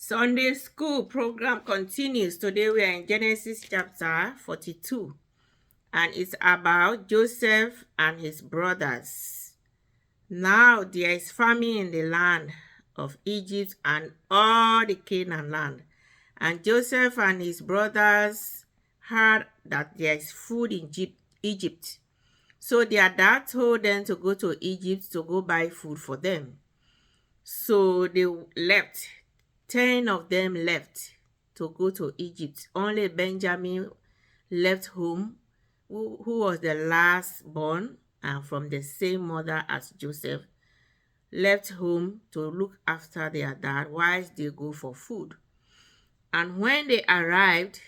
Sunday school program continues. Today we are in Genesis chapter 42 and it's about Joseph and his brothers. Now there is famine in the land of Egypt and all the Canaan land. And Joseph and his brothers heard that there is food in Egypt. So their dad told them to go to Egypt to go buy food for them. So they left. 10 of them left to go to Egypt. Only Benjamin left home, who was the last born and from the same mother as Joseph, left home to look after their dad whilst they go for food. And when they arrived,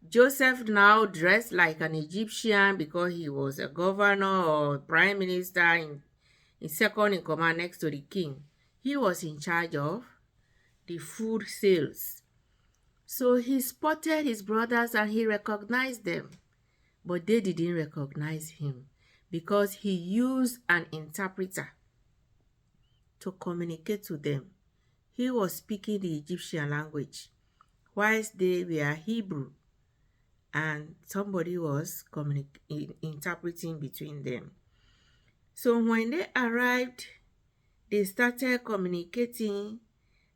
Joseph, now dressed like an Egyptian because he was a governor or prime minister in second in command next to the king, he was in charge of the food sales. So he spotted his brothers and he recognized them, but they didn't recognize him because he used an interpreter to communicate to them. He was speaking the Egyptian language whilst they were Hebrew, and somebody was interpreting between them. So when they arrived, they started communicating.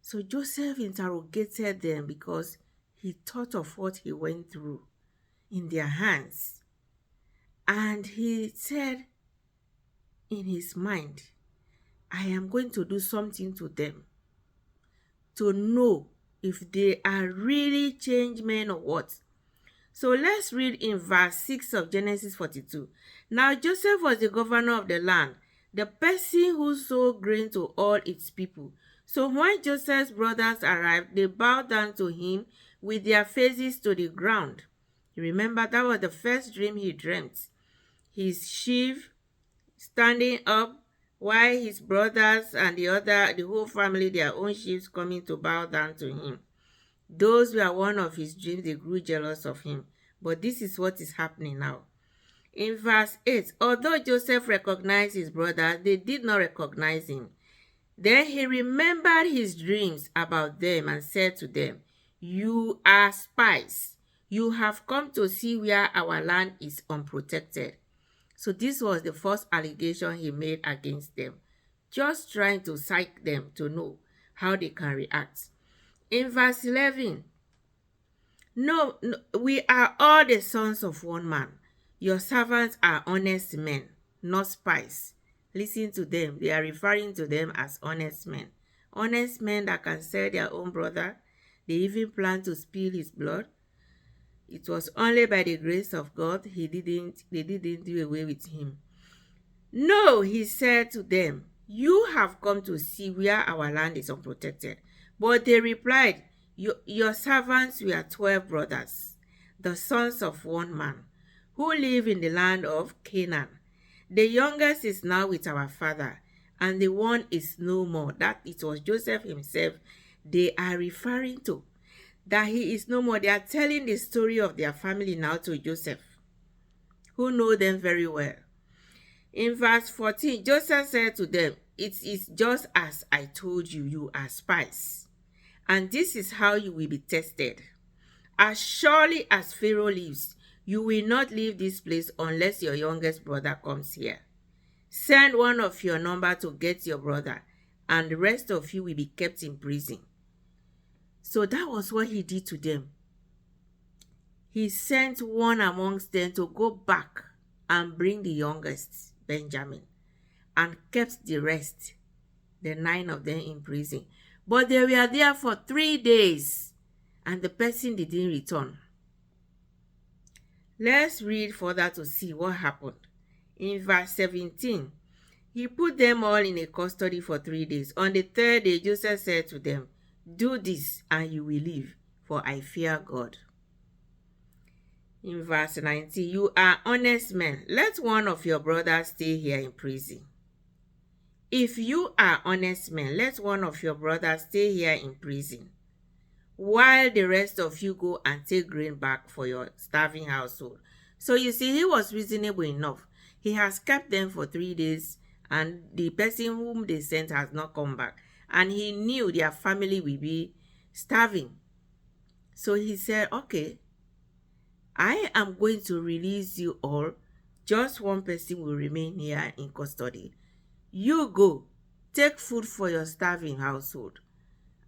So Joseph interrogated them because he thought of what he went through in their hands. And he said in his mind, I am going to do something to them to know if they are really changed men or what. So let's read in verse 6 of Genesis 42. Now Joseph was the governor of the land, the person who sold grain to all its people. So when Joseph's brothers arrived, they bowed down to him with their faces to the ground. You remember that was the first dream he dreamt. His sheaf standing up while his brothers and the whole family, their own sheaves coming to bow down to him. Those were one of his dreams. They grew jealous of him. But this is what is happening now. In verse 8, although Joseph recognized his brothers, they did not recognize him. Then he remembered his dreams about them and said to them, you are spies. You have come to see where our land is unprotected. So this was the first allegation he made against them, just trying to psych them to know how they can react. In verse 11, no, we are all the sons of one man. Your servants are honest men, not spies. Listen to them. They are referring to them as honest men. Honest men that can sell their own brother. They even plan to spill his blood. It was only by the grace of God they didn't do away with him. No, he said to them, you have come to see where our land is unprotected. But they replied, your servants were 12 brothers, the sons of one man, who live in the land of Canaan. The youngest is now with our father, and the one is no more. That it was Joseph himself they are referring to, that he is no more. They are telling the story of their family now to Joseph, who know them very well. In verse 14, Joseph said to them, it is just as I told you, you are spies. And this is how you will be tested. As surely as Pharaoh lives, you will not leave this place unless your youngest brother comes here. Send one of your number to get your brother, and the rest of you will be kept in prison. So that was what he did to them. He sent one amongst them to go back and bring the youngest, Benjamin, and kept the rest, the 9 of them, in prison. But they were there for 3 days, and the person didn't return. Let's read further to see what happened. In verse 17, he put them all in a custody for 3 days. On the 3rd day, Joseph said to them, do this and you will live, for I fear God. In verse 19, you are honest men. Let one of your brothers stay here in prison. If you are honest men, let one of your brothers stay here in prison, while the rest of you go and take grain back for your starving household. So you see, he was reasonable enough. He has kept them for 3 days, and the person whom they sent has not come back. and he knew their family will be starving. So he said, okay, I am going to release you all. Just one person will remain here in custody. You go, take food for your starving household,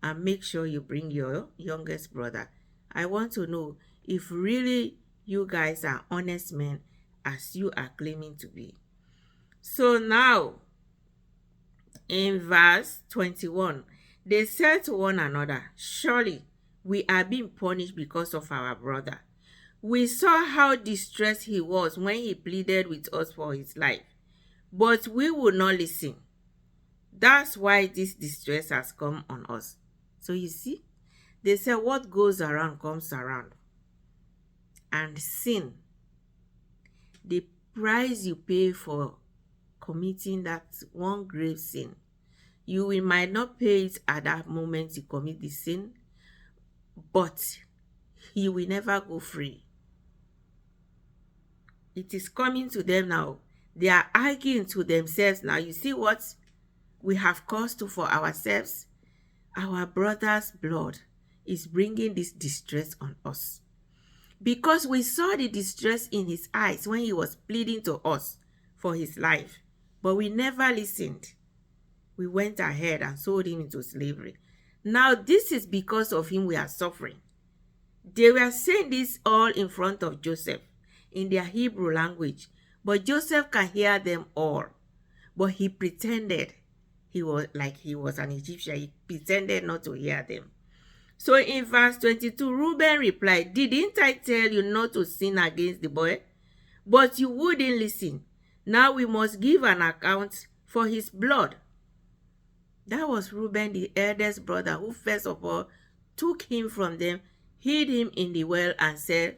and make sure you bring your youngest brother. I want to know if really you guys are honest men as you are claiming to be. So now, in verse 21, they said to one another, surely we are being punished because of our brother. We saw how distressed he was when he pleaded with us for his life, but we would not listen. That's why this distress has come on us. So you see, they said what goes around comes around. And sin, the price you pay for committing that one grave sin, you might not pay it at that moment you commit the sin, but you will never go free. It is coming to them now. They are arguing to themselves now. You see what we have caused for ourselves? Our brother's blood is bringing this distress on us. Because we saw the distress in his eyes when he was pleading to us for his life. But we never listened. We went ahead and sold him into slavery. Now this is because of him we are suffering. They were saying this all in front of Joseph in their Hebrew language. But Joseph can hear them all. But he pretended he was an Egyptian. He pretended not to hear them. So in verse 22, Reuben replied, didn't I tell you not to sin against the boy? But you wouldn't listen. Now we must give an account for his blood. That was Reuben, the eldest brother, who first of all took him from them, hid him in the well, and said,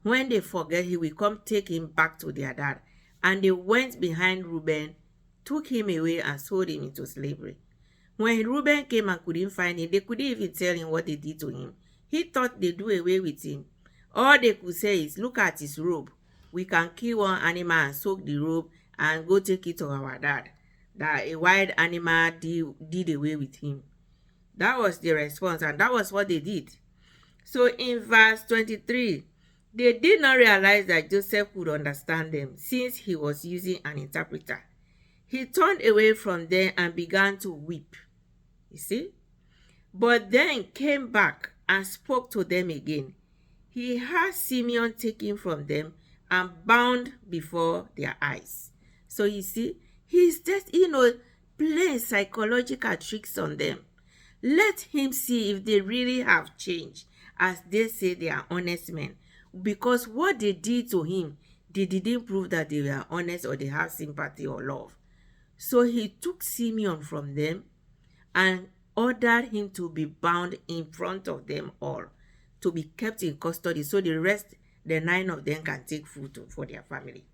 when they forget, he will come take him back to their dad. And they went behind Reuben, took him away, and sold him into slavery. When Reuben came and couldn't find him, they couldn't even tell him what they did to him. He thought they'd do away with him. All they could say is, look at his robe. We can kill one animal and soak the robe and go take it to our dad. That a wild animal did away with him. That was the response, and that was what they did. So in verse 23, they did not realize that Joseph could understand them since he was using an interpreter. He turned away from them and began to weep. You see? But then came back and spoke to them again. He had Simeon taken from them and bound before their eyes. So you see, he's just, playing psychological tricks on them. Let him see if they really have changed, as they say they are honest men. Because what they did to him, they didn't prove that they were honest or they have sympathy or love. So he took Simeon from them and ordered him to be bound in front of them all, to be kept in custody, so the 9 of them can take food for their family.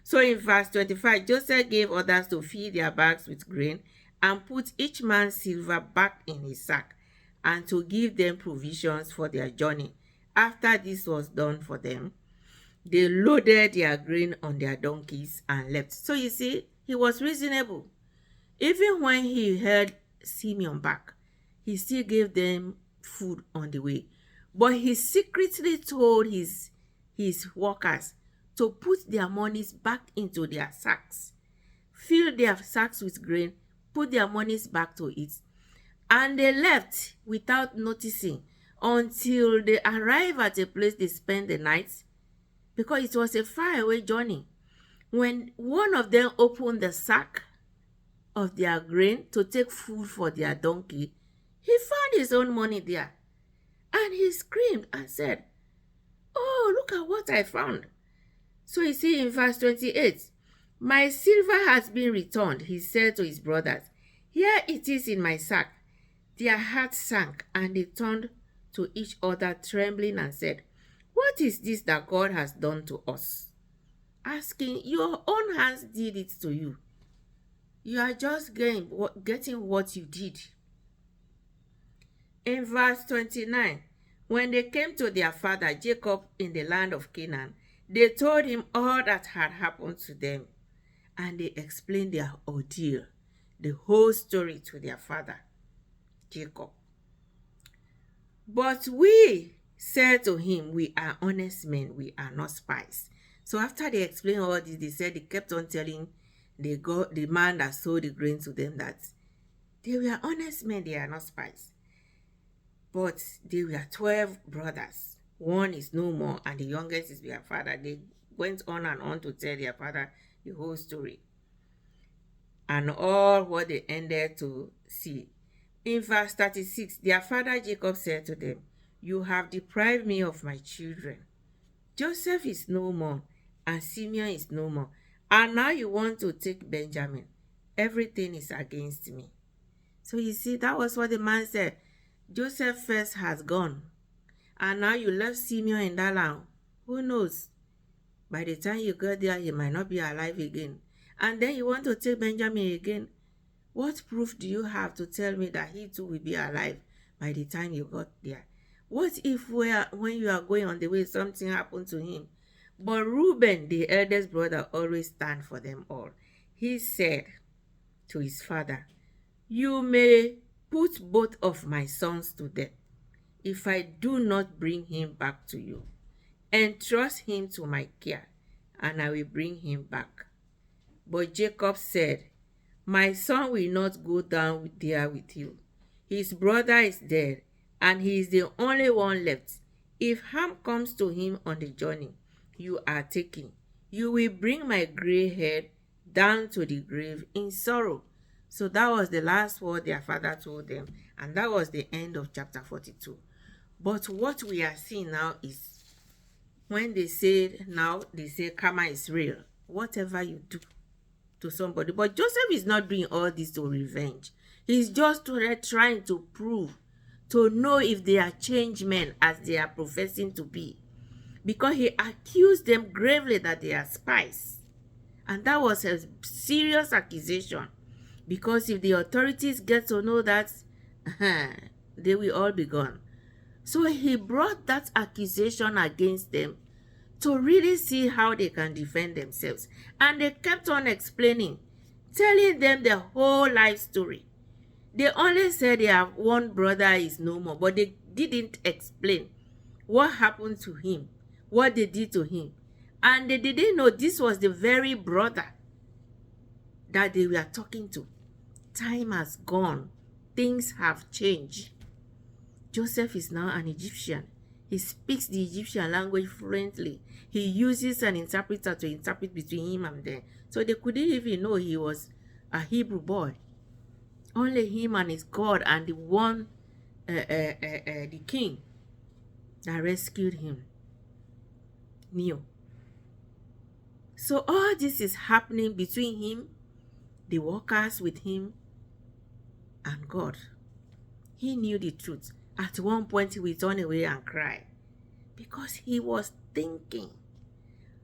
So in verse 25, Joseph gave orders to fill their bags with grain and put each man's silver back in his sack, and to give them provisions for their journey. After this was done for them, they loaded their grain on their donkeys and left. So you see, he was reasonable. Even when he held Simeon back, he still gave them food on the way. But he secretly told his workers to put their monies back into their sacks, fill their sacks with grain, put their monies back to it. And they left without noticing until they arrived at a place they spent the night, because it was a faraway journey. When one of them opened the sack of their grain to take food for their donkey, he found his own money there. And he screamed and said, oh, look at what I found. So you see in verse 28, my silver has been returned, he said to his brothers. Here it is in my sack. Their hearts sank, and they turned to each other trembling and said, what is this that God has done to us? Asking, your own hands did it to you. You are just getting what you did. In verse 29, when they came to their father Jacob in the land of Canaan, they told him all that had happened to them, and they explained their ordeal. the whole story to their father, Jacob. But we said to him, we are honest men, we are not spies. So after they explained all this, they kept on telling the man that sold the grain to them that they were honest men, they are not spies. But they were 12 brothers. One is no more, and the youngest is their father. They went on and on to tell their father the whole story and all what they ended to see. In verse 36, their father Jacob said to them, you have deprived me of my children. Joseph is no more, and Simeon is no more. And now you want to take Benjamin. Everything is against me. So you see, that was what the man said. Joseph first has gone, and now you left Simeon in that land. Who knows? By the time you get there, he might not be alive again. And then you want to take Benjamin again. What proof do you have to tell me that he too will be alive by the time you got there? What if when you are going on the way, something happened to him? But Reuben, the eldest brother, always stand for them all. He said to his father, you may put both of my sons to death if I do not bring him back to you. Entrust him to my care, and I will bring him back. But Jacob said, my son will not go down there with you. His brother is dead, and he is the only one left. If harm comes to him on the journey you are taking, you will bring my gray head down to the grave in sorrow. So that was the last word their father told them, and that was the end of chapter 42. But what we are seeing now is when they say karma is real. Whatever you do to somebody. But Joseph is not doing all this to revenge. He's just trying to prove, to know if they are changed men as they are professing to be. Because he accused them gravely that they are spies. And that was a serious accusation. Because if the authorities get to know that, they will all be gone. So he brought that accusation against them to really see how they can defend themselves. And they kept on explaining, telling them the whole life story. They only said their one brother is no more, but they didn't explain what happened to him, what they did to him. And they didn't know this was the very brother that they were talking to. Time has gone. Things have changed. Joseph is now an Egyptian. He speaks the Egyptian language fluently. He uses an interpreter to interpret between him and them. So they couldn't even know he was a Hebrew boy. Only him and his God and the one, the king that rescued him knew. So all this is happening between him, the workers with him, and God. He knew the truth. At one point, he would turn away and cry because he was thinking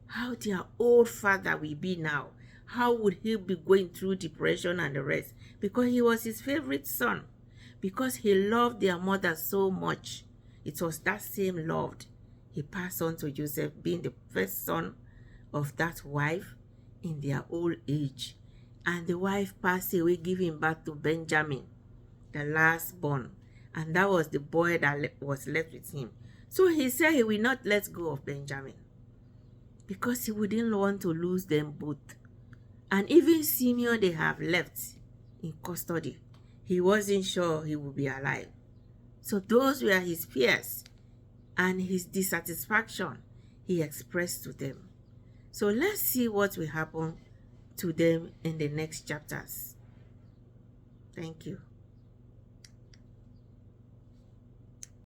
how their old father will be now. How would he be going through depression and the rest? Because he was his favorite son. Because he loved their mother so much. It was that same love he passed on to Joseph, being the first son of that wife in their old age. And the wife passed away, giving birth to Benjamin, the last born. And that was the boy that was left with him. So he said he will not let go of Benjamin because he wouldn't want to lose them both. And even Simeon they have left in custody. He wasn't sure he would be alive. So those were his fears and his dissatisfaction he expressed to them. So let's see what will happen to them in the next chapters. Thank you.